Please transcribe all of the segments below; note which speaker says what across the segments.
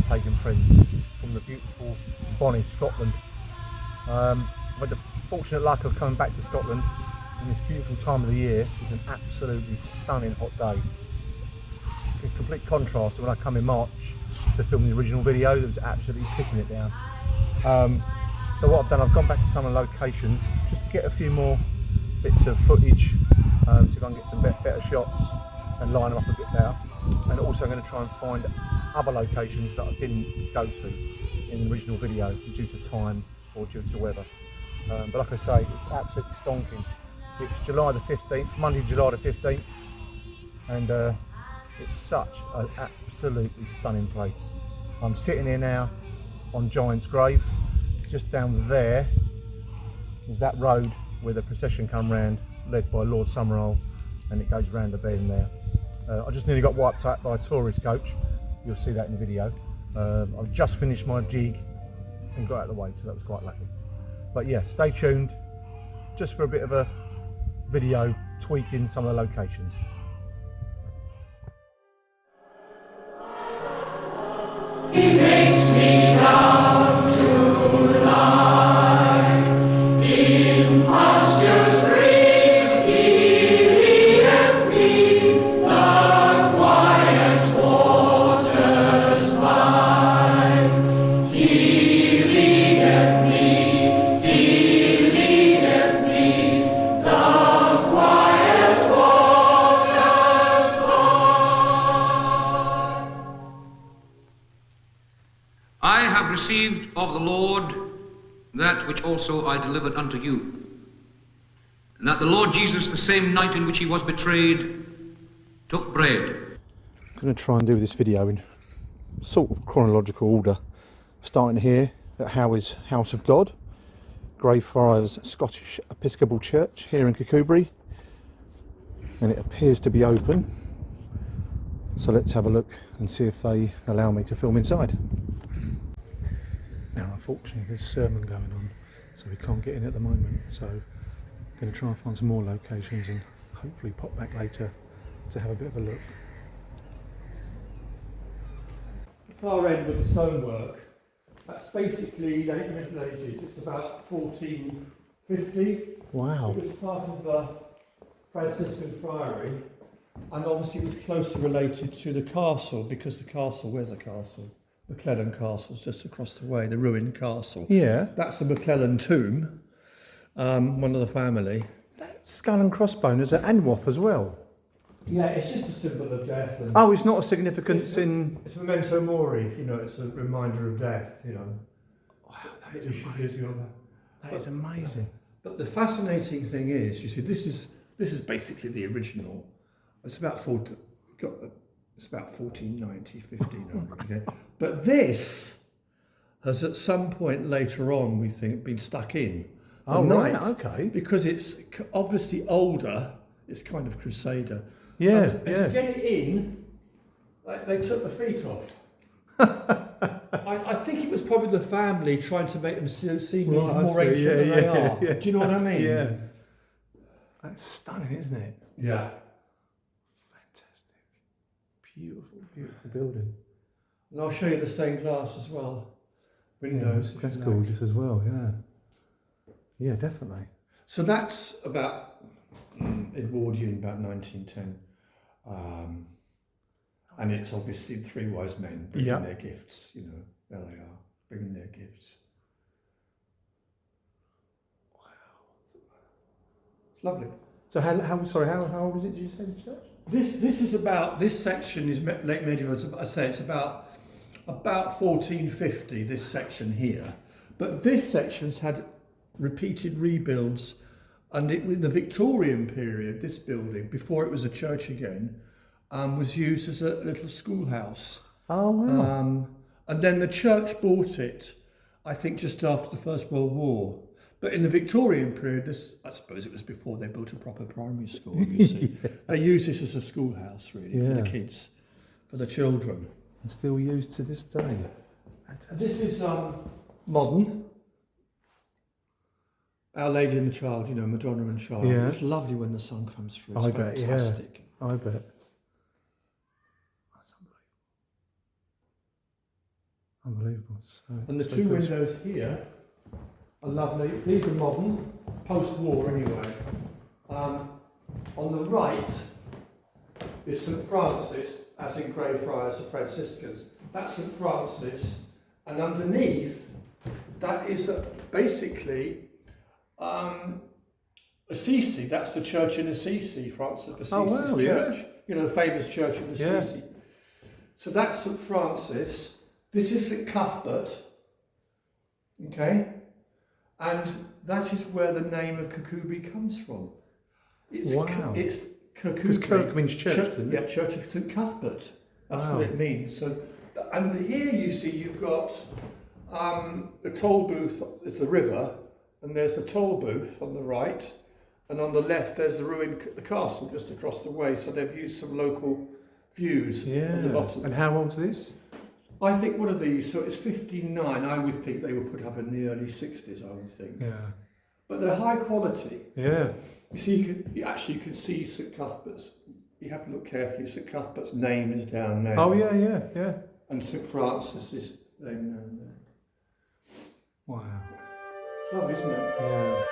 Speaker 1: pagan friends from the beautiful Bonnie, Scotland. I've had the fortunate luck of coming back to Scotland in this beautiful time of the year. It's an absolutely stunning hot day. It's a complete contrast to when I come in March to film the original video that was absolutely pissing it down. So what I've done, I've gone back to some of the locations just to get a few more bits of footage, see if I can get some better shots and line them up a bit better. And also I'm going to try and find other locations that I didn't go to in the original video due to time or due to weather. But like I say, it's absolutely stonking. It's July the 15th, Monday, July the 15th, and it's such an absolutely stunning place. I'm sitting here now on Giant's Grave. Just down there is that road where the procession come round, led by Lord Summerall, and it goes round the bend there. I just nearly got wiped out by a tourist coach. You'll see that in the video. I've just finished my jig and got out of the way, so that was quite lucky. But yeah, stay tuned just for a bit of a video tweaking some of the locations.
Speaker 2: He makes me come to life in pastures green. He leadeth me the quiet waters by. He leadeth me the quiet waters by.
Speaker 3: I have received of the Lord that which also I delivered unto you, and that the Lord Jesus, the same night in which he was betrayed, took bread.
Speaker 1: I'm going to try and do this video in sort of chronological order, starting here at Howie's House of God, Greyfriars Scottish Episcopal Church here in Kirkcudbright, and it appears to be open, so let's have a look and see if they allow me to film inside. Now unfortunately there's a sermon going on, so we can't get in at the moment, so I'm going to try and find some more locations and hopefully pop back later to have a bit of a look.
Speaker 4: The far end with the stonework, that's basically late Middle Ages. It's about 1450.
Speaker 1: Wow.
Speaker 4: It was part of the Franciscan friary, and obviously it was closely related to the castle, because the castle, where's the castle? McClellan Castle's just across the way, the ruined castle.
Speaker 1: Yeah.
Speaker 4: That's the McClellan tomb, one of the family.
Speaker 1: That skull and crossbones are Anwath as well.
Speaker 4: Yeah, it's just a symbol of death. And
Speaker 1: Oh, it's not a significance in...
Speaker 4: it's memento mori, you know, it's a reminder of death, you know.
Speaker 1: Wow, that is amazing. That is amazing.
Speaker 4: But the fascinating thing is, you see, this is basically the original. It's about 1490, 1500, okay? But this has at some point later on, we think, been stuck in. The
Speaker 1: right,
Speaker 4: knight,
Speaker 1: okay.
Speaker 4: Because it's obviously older, it's kind of Crusader.
Speaker 1: Yeah,
Speaker 4: And to get it in, they took the feet off. I think it was probably the family trying to make them seem more ancient than they are.
Speaker 1: Yeah.
Speaker 4: Do you know what I mean?
Speaker 1: Yeah. That's stunning, isn't it?
Speaker 4: Yeah.
Speaker 1: Fantastic. Beautiful, beautiful building.
Speaker 4: And I'll show you the stained glass as well. Windows.
Speaker 1: Yeah, that's gorgeous as well, yeah. Yeah, definitely.
Speaker 4: So that's about Edwardian, about 1910. And it's obviously the three wise men bringing their gifts, you know, there they are, bringing their gifts. Wow. It's lovely.
Speaker 1: So how old is it, did you say, the church?
Speaker 4: This section is late medieval, as I say, it's about 1450, this section here. But this section's had repeated rebuilds, and in the Victorian period, this building, before it was a church again, was used as a little schoolhouse.
Speaker 1: Oh, wow.
Speaker 4: And then the church bought it, I think, just after the First World War. But in the Victorian period, I suppose it was before they built a proper primary school, you see.
Speaker 1: Yeah.
Speaker 4: They used this as a schoolhouse, really, for the kids, for the children.
Speaker 1: And still used to this day. Fantastic.
Speaker 4: This is modern. Our Lady and the Child, you know, Madonna and Child.
Speaker 1: Yeah.
Speaker 4: It's lovely when the sun comes through. It's
Speaker 1: I bet,
Speaker 4: fantastic.
Speaker 1: yeah. I bet. That's Unbelievable.
Speaker 4: And the
Speaker 1: so
Speaker 4: two
Speaker 1: good.
Speaker 4: windows here are lovely. These are modern, post-war anyway. On the right is St Francis, as in Greyfriars of Franciscans. That's St Francis, and underneath that is basically Assisi. That's the church in Assisi, Francis of Assisi's
Speaker 1: wow,
Speaker 4: church.
Speaker 1: yeah.
Speaker 4: You know, the famous church in Assisi.
Speaker 1: Yeah.
Speaker 4: So that's St Francis. This is St Cuthbert. Okay, and that is where the name of Kirkcudbright comes from. It's
Speaker 1: Wow.
Speaker 4: it's
Speaker 1: Because
Speaker 4: Kirkcudbright.
Speaker 1: Kirk means church, doesn't it?
Speaker 4: Yeah, Church of St Cuthbert. That's
Speaker 1: Wow.
Speaker 4: what it means. So, and here you see you've got a toll booth. It's the river, and there's a toll booth on the right, and on the left there's the ruined the castle just across the way. So they've used some local views on the bottom.
Speaker 1: And how old's this?
Speaker 4: I think one of these. So it's 59. I would think they were put up in the early 60s. I would think.
Speaker 1: Yeah.
Speaker 4: But they're high quality.
Speaker 1: Yeah.
Speaker 4: You see, you can see St Cuthbert's. You have to look carefully. St Cuthbert's name is down there.
Speaker 1: Oh yeah.
Speaker 4: And St Francis' name down there.
Speaker 1: Wow.
Speaker 4: It's lovely, isn't it?
Speaker 1: Yeah.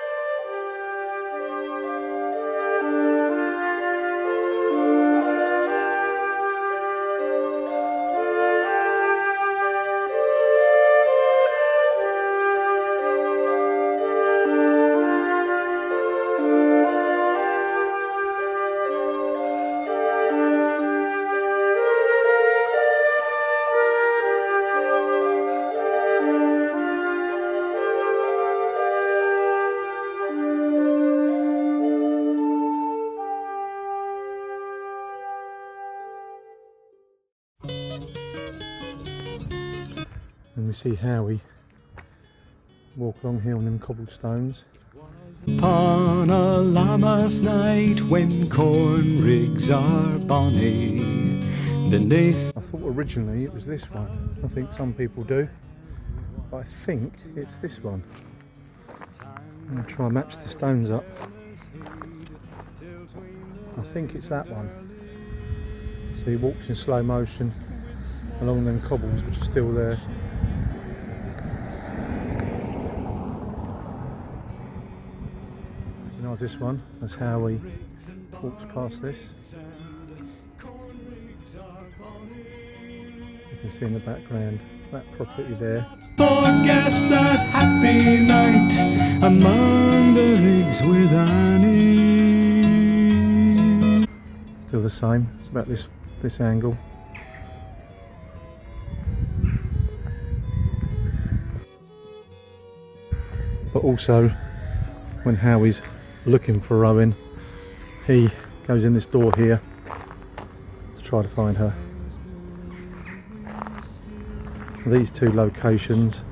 Speaker 1: And we see Howie walk along here on them cobblestones.
Speaker 5: On a Lammas night when corn rigs are bonny beneath.
Speaker 1: I thought originally it was this one. I think some people do. But I think it's this one. I'm going to try and match the stones up. I think it's that one. So he walks in slow motion along them cobbles which are still there. You know this one? That's how he walks past this. You can see in the background that property there.
Speaker 5: Forget that happy night among the rigs with Annie.
Speaker 1: Still the same. It's about this angle. But also, when Howie's looking for Owen, he goes in this door here to try to find her. These two locations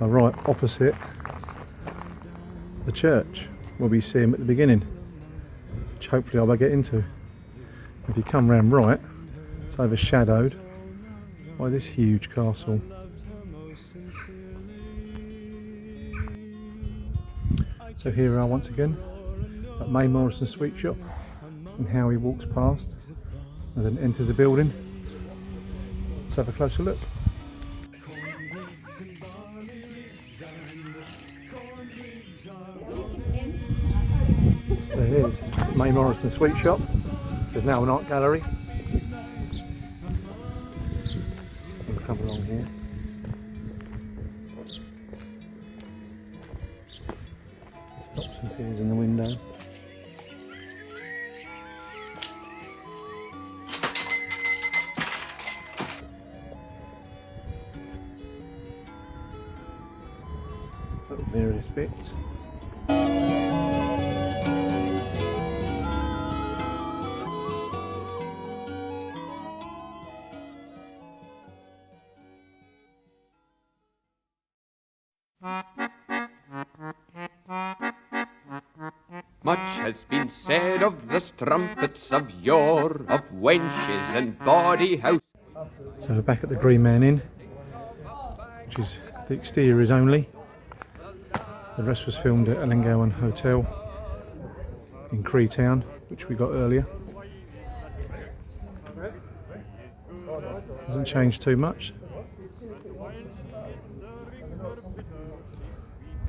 Speaker 1: are right opposite the church where we see him at the beginning, which hopefully I will get into. If you come round right, it's overshadowed by this huge castle. So here we are once again at May Morrison Sweet Shop, and Howie walks past and then enters the building. Let's have a closer look. There it is, May Morrison Sweet Shop. There's now an art gallery. We'll come along here. Stops and appears in the window. Got various bits.
Speaker 6: Much has been said of the strumpets of yore, of wenches and bawdy house.
Speaker 1: So we're back at the Green Man Inn, which is the exteriors only. The rest was filmed at Ellengowan Hotel in Creetown, which we got earlier. Hasn't changed too much.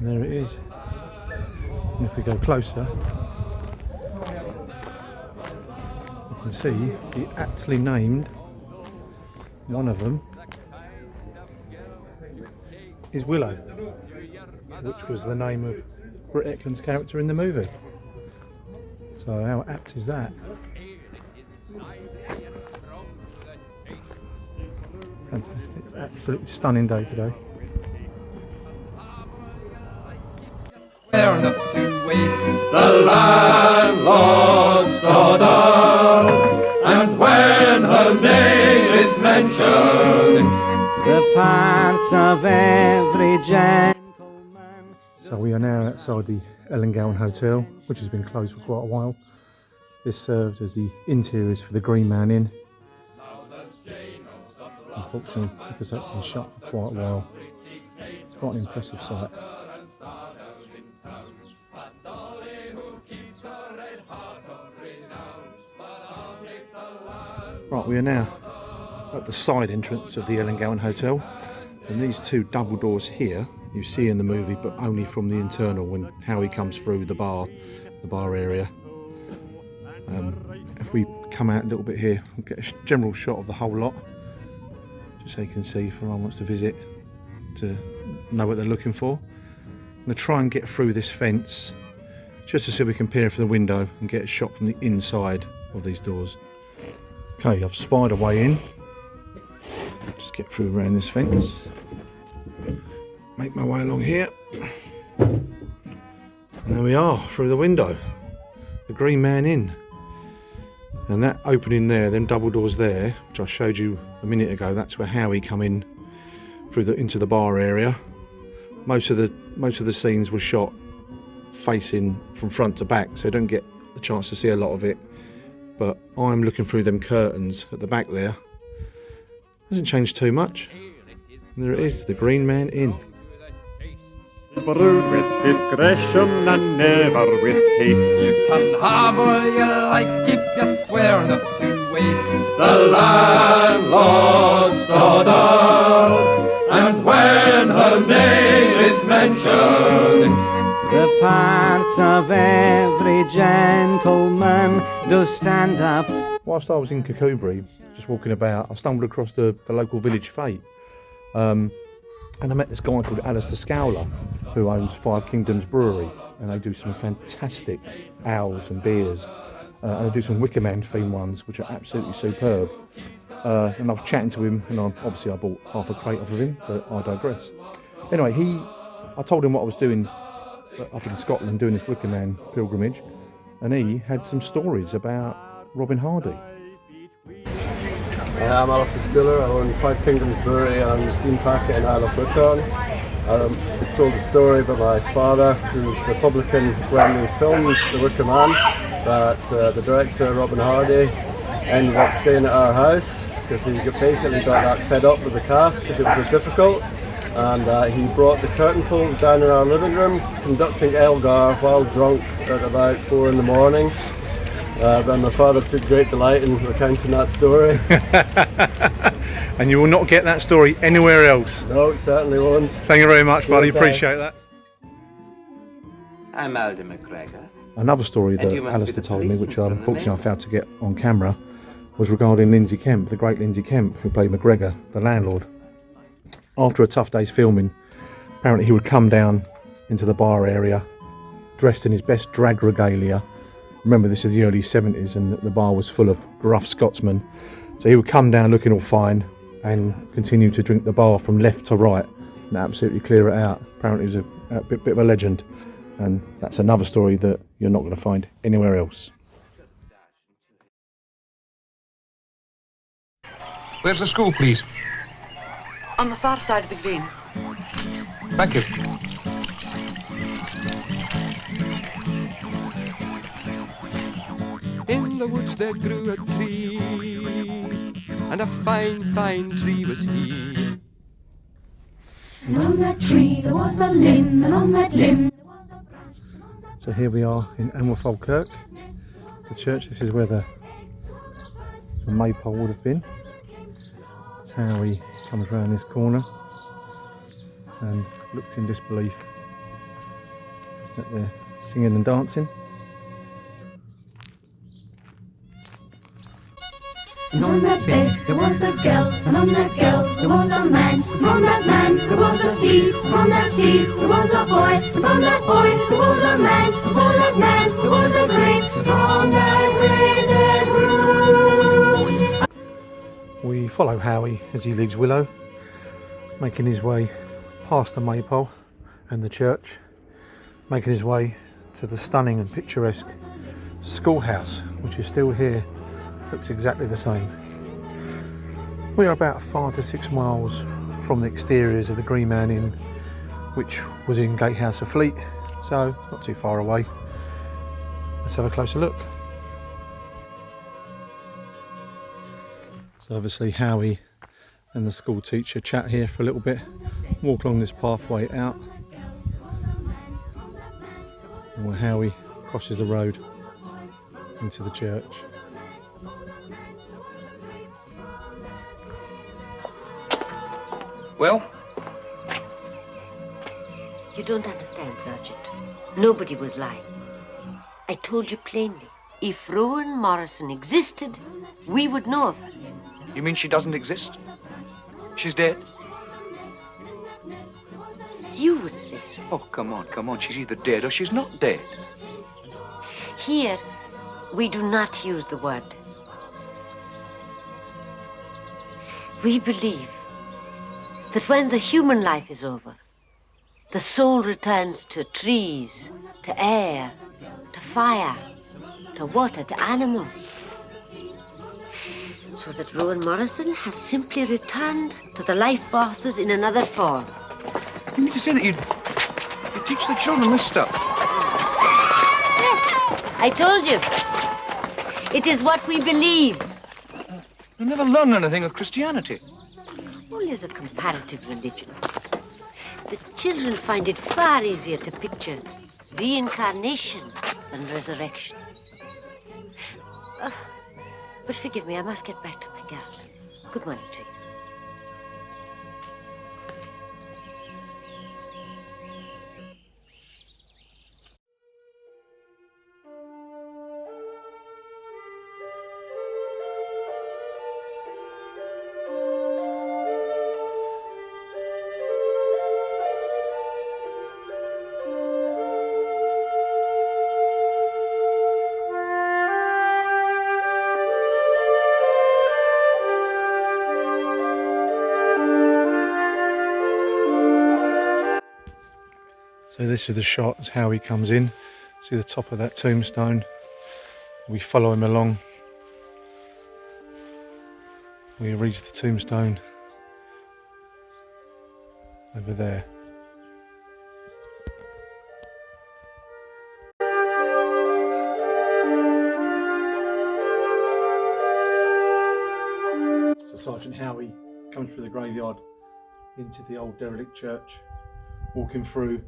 Speaker 1: there it is. And if we go closer, you can see he actually named one of them is Willow, which was the name of Britt Ekland's character in the movie. So how apt is that? Fantastic, absolutely stunning day today.
Speaker 6: We're not to waste
Speaker 2: The landlord's daughter, and when her name is mentioned,
Speaker 5: the parts of every gentleman.
Speaker 1: So we are now outside the Ellengowan Hotel, which has been closed for quite a while. This served as the interiors for the Green Man Inn. Unfortunately, because that's been shut for quite a while, it's quite an impressive sight. Right, we are now at the side entrance of the Ellengowan Hotel, and these two double doors here you see in the movie, but only from the internal when Howie comes through the bar area. If we come out a little bit here, we'll get a general shot of the whole lot, just so you can see if anyone wants to visit to know what they're looking for. I'm going to try and get through this fence just to see if we can peer through the window and get a shot from the inside of these doors. Okay, I've spied a way in. Just get through around this fence. Make my way along here. And there we are, through the window. The Green Man Inn. And that opening there, them double doors there, which I showed you a minute ago, that's where Howie come in through into the bar area. Most of the scenes were shot facing from front to back, so you don't get a chance to see a lot of it. But I'm looking through them curtains at the back there. Hasn't changed too much. And there it is, the Green Man Inn.
Speaker 7: Brewed with discretion and never with haste.
Speaker 6: You can have all you like if you swear not to waste
Speaker 2: the landlord's daughter, and when her name is mentioned,
Speaker 5: The parts of every gentleman do stand up.
Speaker 1: Whilst I was in Kirkcudbright, just walking about, I stumbled across the local village fete. And I met this guy called Alistair Scowler, who owns Five Kingdoms Brewery, and they do some fantastic ales and beers, and they do some Wicker Man themed ones, which are absolutely superb. And I was chatting to him, and obviously I bought half a crate off of him, but I digress. Anyway, I told him what I was doing up in Scotland, doing this Wicker Man pilgrimage, and he had some stories about Robin Hardy.
Speaker 8: I'm Alistair Scowler. I own Five Kingdoms Brewery and Steam Packet in Isle of Luton. I was told a story about my father, who was the publican when we filmed The Wicker Man, that the director, Robin Hardy, ended up staying at our house because he basically got that fed up with the cast because it was so difficult, and he brought the curtain poles down in our living room, conducting Elgar while drunk at about 4 in the morning. But my father took great delight in recounting that story.
Speaker 1: And you will not get that story anywhere else.
Speaker 8: No, it certainly won't.
Speaker 1: Thank you very much, buddy. Appreciate that.
Speaker 9: I'm Alden McGregor.
Speaker 1: Another story that Alistair told me, which unfortunately I failed to get on camera, was regarding Lindsay Kemp, the great Lindsay Kemp, who played McGregor, the landlord. After a tough day's filming, apparently he would come down into the bar area, dressed in his best drag regalia. Remember, this is the early 70s and the bar was full of gruff Scotsmen. So he would come down looking all fine and continue to drink the bar from left to right and absolutely clear it out. Apparently he was a bit of a legend, and that's another story that you're not going to find anywhere else.
Speaker 3: Where's the school, please?
Speaker 10: On the far side of the green.
Speaker 3: Thank you.
Speaker 6: In the woods there grew a tree, and a fine, fine tree was he.
Speaker 2: and on that tree there was a limb, and on that limb there was a branch.
Speaker 1: So here we are in Anwerfold Kirk, the church. This is where the maypole would have been. That's how he comes round this corner and looks in disbelief that they're singing and dancing.
Speaker 2: And on that bed there was a girl, and on that girl there was a man. From that man there was a seed, from that seed there was a boy, and from that boy there was a man, and from that man there was a grain, and from that grain there grew.
Speaker 1: We follow Howie as he leaves Willow, making his way past the maypole and the church, making his way to the stunning and picturesque schoolhouse, which is still here. Looks exactly the same. We are about 5 to 6 miles from the exteriors of the Green Man Inn, which was in Gatehouse of Fleet, so not too far away. Let's have a closer look. So obviously Howie and the school teacher chat here for a little bit, walk along this pathway out, and while Howie crosses the road into the church.
Speaker 9: Well?
Speaker 11: You don't understand, Sergeant. Nobody was lying. I told you plainly, if Rowan Morrison existed, we would know of her.
Speaker 9: You mean she doesn't exist? She's dead?
Speaker 11: You would say so.
Speaker 9: Oh, come on. She's either dead or she's not dead.
Speaker 11: Here, we do not use the word. We believe that when the human life is over, the soul returns to trees, to air, to fire, to water, to animals. So that Rowan Morrison has simply returned to the life forces in another form.
Speaker 9: You mean to say that you teach the children this stuff?
Speaker 11: Yes, I told you. It is what we believe.
Speaker 9: You never learn anything of Christianity.
Speaker 11: Only as a comparative religion. The children find it far easier to picture reincarnation than resurrection. But forgive me, I must get back to my girls. Good morning to you.
Speaker 1: So this is the shot as Howie comes in. See the top of that tombstone. We follow him along. We reach the tombstone over there. So Sergeant Howie comes through the graveyard into the old derelict church, walking through,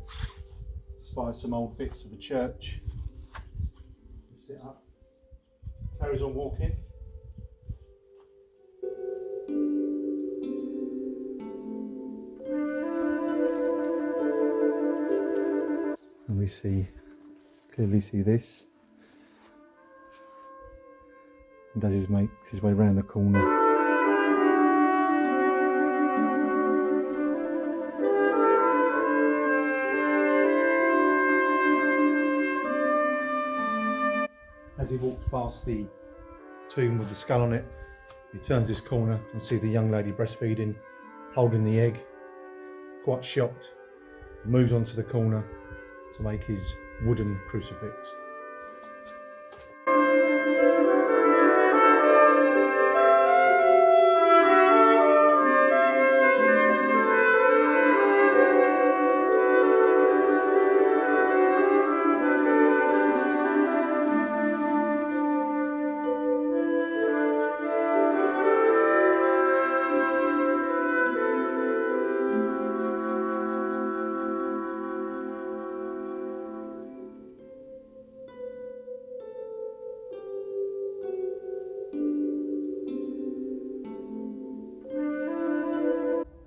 Speaker 1: spies some old bits of the church, sit up, carries on walking. And we clearly see this. And as he makes his way around the corner, as he walks past the tomb with the skull on it, he turns this corner and sees the young lady breastfeeding, holding the egg, quite shocked, moves on to the corner to make his wooden crucifix.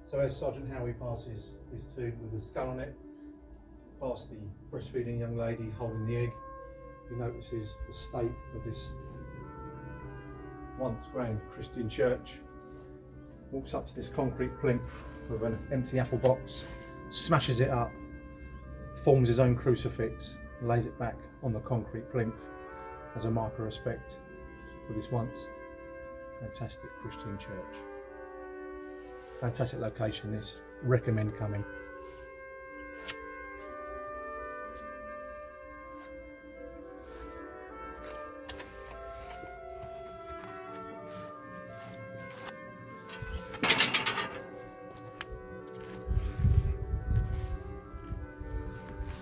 Speaker 1: So as Sergeant Howie passes his tomb with the skull on it, past the breastfeeding young lady holding the egg, he notices the state of this once grand Christian church. Walks up to this concrete plinth with an empty apple box, smashes it up, forms his own crucifix, and lays it back on the concrete plinth as a mark of respect for this once fantastic Christian church. Fantastic location this, recommend coming.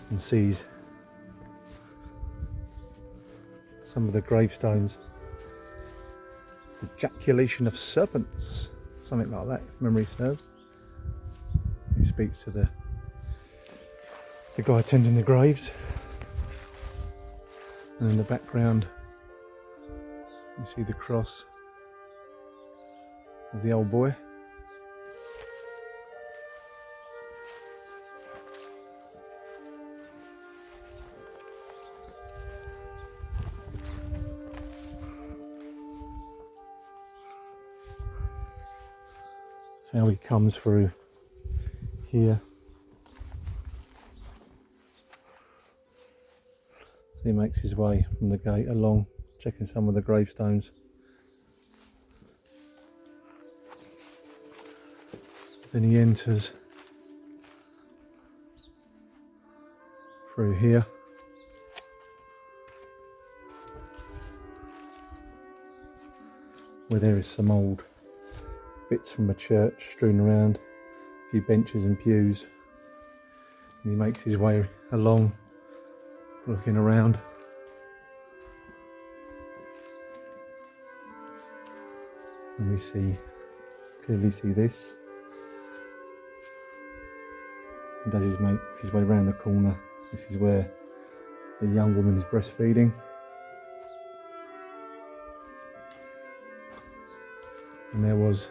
Speaker 1: And sees some of the gravestones. Ejaculation of serpents, something like that, if memory serves. He speaks to the guy tending the graves, and in the background you see the cross of the old boy. How he comes through here. So he makes his way from the gate along, checking some of the gravestones. Then he enters through here. Where there is some old bits from a church strewn around, a few benches and pews, and he makes his way along, looking around. And we clearly see this, and as he makes his way around the corner, this is where the young woman is breastfeeding. And there was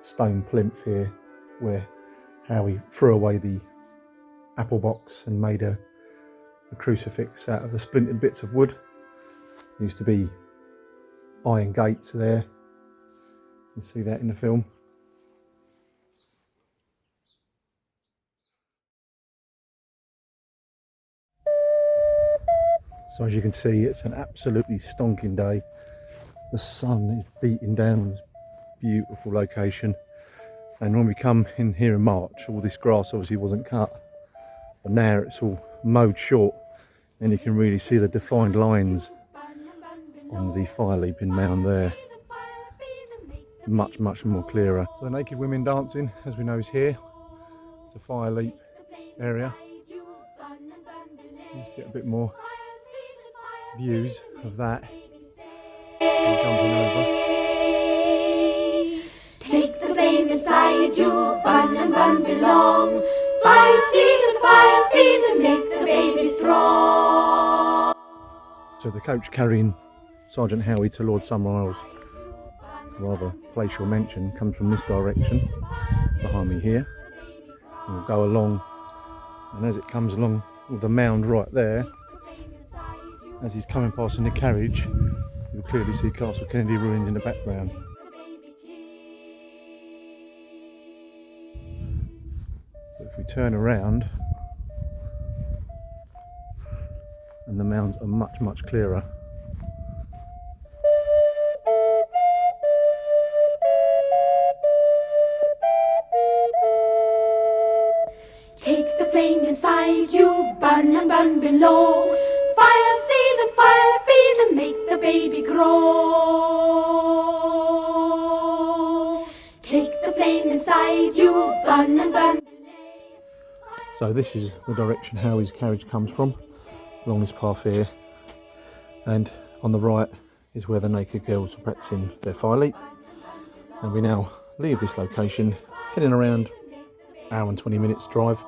Speaker 1: stone plinth here where Howie threw away the apple box and made a crucifix out of the splintered bits of wood. There used to be iron gates there. You see that in the film. So as you can see, it's an absolutely stonking day. The sun is beating down on this beautiful location, and when we come in here in March, all this grass obviously wasn't cut, but now it's all mowed short, and you can really see the defined lines on the fire leaping mound there. Much more clearer. So the naked women dancing, as we know, is here. It's a fire leap area. Let's get a bit more views of that. Jumping over.
Speaker 2: Take the flame inside you, burn and burn belong. Fire seed and fire feed and make the baby strong.
Speaker 1: So the coach carrying Sergeant Howie to Lord Summerall's rather palatial mansion comes from this direction, behind me here. And we'll go along, and as it comes along with the mound right there, as he's coming past in the carriage, you'll clearly see Castle Kennedy ruins in the background. But if we turn around, and the mounds are much clearer.
Speaker 2: Take the flame inside you, burn and burn below. Fire seed and fire feed and make the baby grow. Take the flame inside you, burn and burn.
Speaker 1: So this is the direction Howie's carriage comes from, along this path here, and on the right is where the naked girls are practicing their fire leap. And we now leave this location, heading around an hour and 20 minutes drive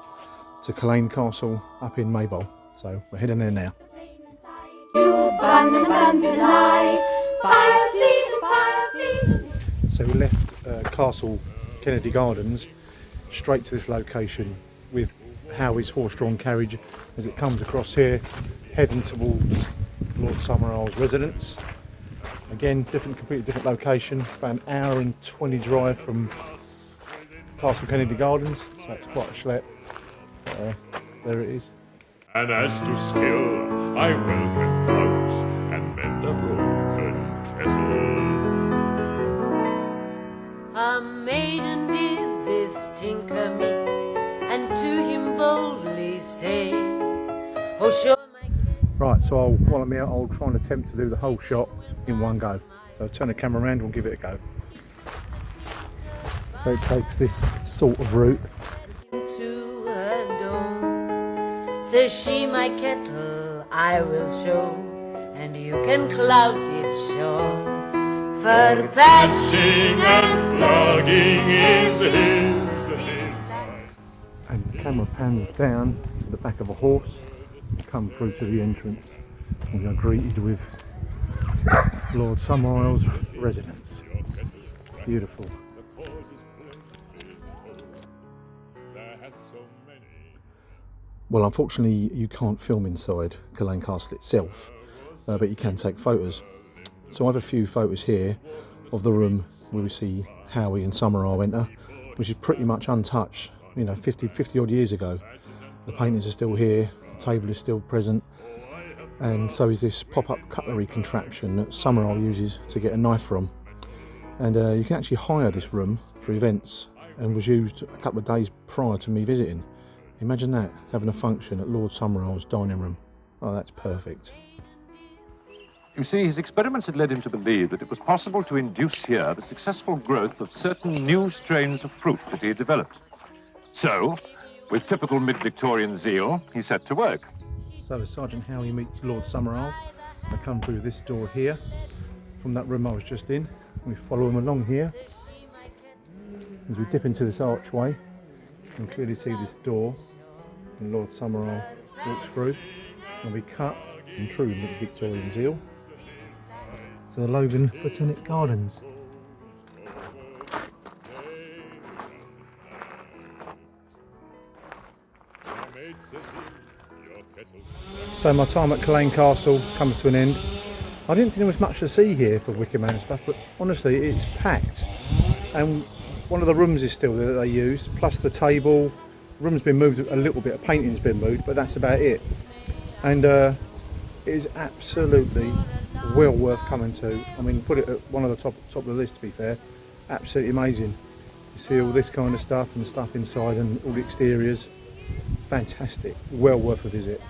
Speaker 1: to Culzean Castle up in Maybole. So we're heading there now. So we left Castle Kennedy Gardens straight to this location with Howie's horse-drawn carriage as it comes across here, heading towards Lord Summerall's residence. Again, completely different location. It's about an hour and 20 drive from Castle Kennedy Gardens, so it's quite a schlep. There it is.
Speaker 7: And as to skill, I well can couch and mend a broken kettle.
Speaker 11: A maiden did this tinker meet, and to him boldly say, "Oh, show my..."
Speaker 1: Right, so while I'm here, I'll try and attempt to do the whole shot in one go. So turn the camera around, we'll give it a go. So it takes this sort of route.
Speaker 11: To her door, says she, "My kettle I will show, and you can clout it sure. For patching and
Speaker 7: Plugging is his.
Speaker 1: And the camera pans down to the back of a horse, come through to the entrance, and we are greeted with Lord Summerall's residence. Beautiful. Well, unfortunately, you can't film inside Culzean Castle itself, but you can take photos. So I have a few photos here of the room where we see Howie and Summerall enter, which is pretty much untouched. You know, 50 odd years ago. The paintings are still here, the table is still present, and so is this pop-up cutlery contraption that Summerall uses to get a knife from. And you can actually hire this room for events, and was used a couple of days prior to me visiting. Imagine that, having a function at Lord Summerall's dining room. Oh, that's perfect.
Speaker 12: You see, his experiments had led him to believe that it was possible to induce here the successful growth of certain new strains of fruit that he had developed. So, with typical mid-Victorian zeal, he set to work.
Speaker 1: So as Sergeant Howie meets Lord Summerall, I come through this door here, from that room I was just in. We follow him along here. As we dip into this archway, you can clearly see this door, and Lord Summerall walks through, and we cut, in true mid-Victorian zeal, to the Logan Botanic Gardens. So my time at Culzean Castle comes to an end. I didn't think there was much to see here for Wicker Man and stuff, but honestly it's packed. And one of the rooms is still there that they used, plus the table. The room's been moved a little bit, a painting's been moved, but that's about it. And it is absolutely well worth coming to. I mean, put it at one of the top of the list, to be fair. Absolutely amazing. You see all this kind of stuff and stuff inside and all the exteriors. Fantastic, well worth a visit.